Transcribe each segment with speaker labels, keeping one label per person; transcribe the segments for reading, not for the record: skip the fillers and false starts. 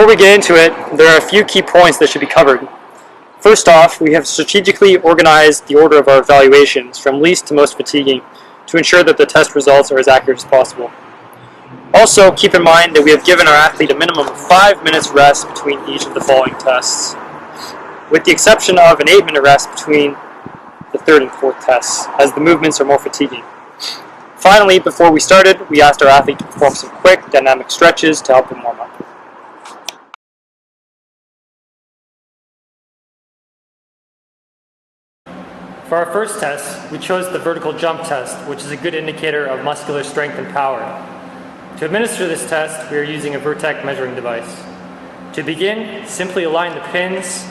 Speaker 1: Before we get into it, there are a few key points that should be covered. First off, we have strategically organized the order of our evaluations from least to most fatiguing to ensure that the test results are as accurate as possible. Also, keep in mind that we have given our athlete a minimum of 5 minutes rest between each of the following tests, with the exception of an 8-minute rest between the third and fourth tests, as the movements are more fatiguing. Finally, before we started, we asked our athlete to perform some quick, dynamic stretches to help him warm up. For our first test, we chose the vertical jump test, which is a good indicator of muscular strength and power. To administer this test, we are using a Vertec measuring device. To begin, simply align the pins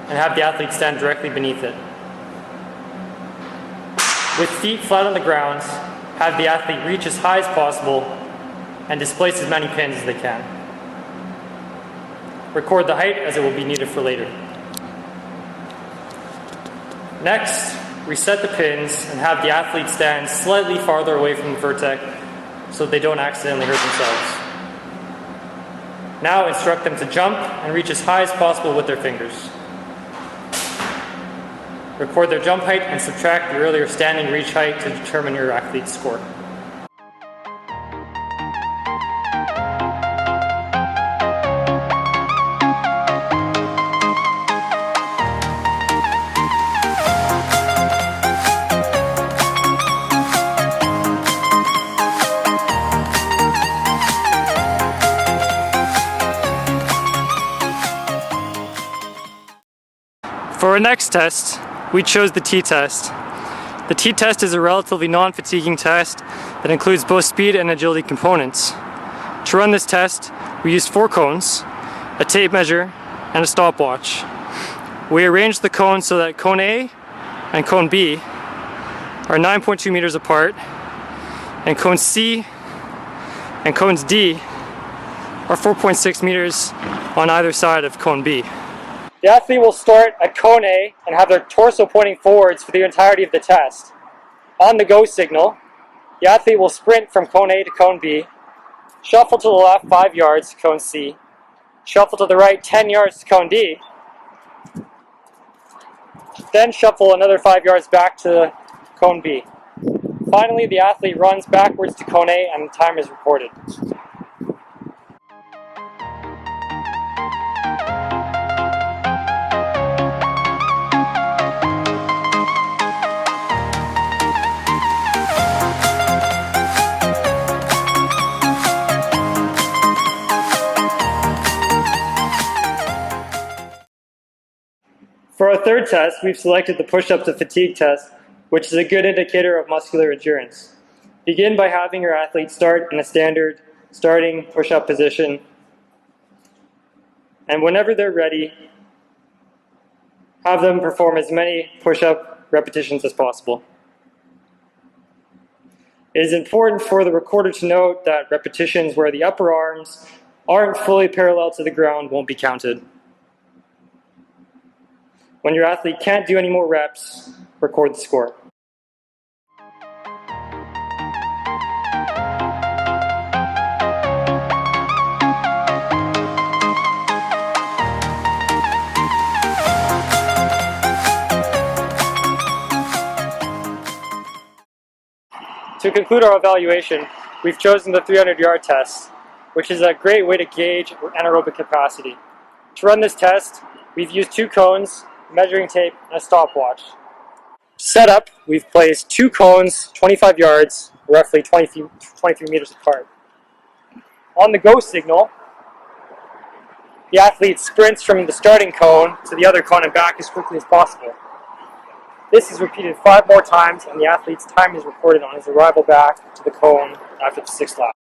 Speaker 1: and have the athlete stand directly beneath it. With feet flat on the ground, have the athlete reach as high as possible and displace as many pins as they can. Record the height as it will be needed for later. Next, reset the pins and have the athlete stand slightly farther away from the Vertec so they don't accidentally hurt themselves. Now instruct them to jump and reach as high as possible with their fingers. Record their jump height and subtract the earlier standing reach height to determine your athlete's score. For our next test, we chose the T-test. The T-test is a relatively non-fatiguing test that includes both speed and agility components. To run this test, we used 4 cones, a tape measure, and a stopwatch. We arranged the cones so that cone A and cone B are 9.2 meters apart, and cone C and cones D are 4.6 meters on either side of cone B. The athlete will start at cone A and have their torso pointing forwards for the entirety of the test. On the go signal, the athlete will sprint from cone A to cone B, shuffle to the left 5 yards to cone C, shuffle to the right 10 yards to cone D, then shuffle another 5 yards back to cone B. Finally, the athlete runs backwards to cone A and the time is recorded. For our third test, we've selected the push-up to fatigue test, which is a good indicator of muscular endurance. Begin by having your athlete start in a standard starting push-up position, and whenever they're ready, have them perform as many push-up repetitions as possible. It is important for the recorder to note that repetitions where the upper arms aren't fully parallel to the ground won't be counted. When your athlete can't do any more reps, record the score. To conclude our evaluation, we've chosen the 300-yard test, which is a great way to gauge anaerobic capacity. To run this test, we've used 2 cones, measuring tape, and a stopwatch. Setup, we've placed 2 cones, 25 yards, roughly 23 meters apart. On the go signal, the athlete sprints from the starting cone to the other cone and back as quickly as possible. This is repeated 5 more times, and the athlete's time is recorded on his arrival back to the cone after the 6th lap.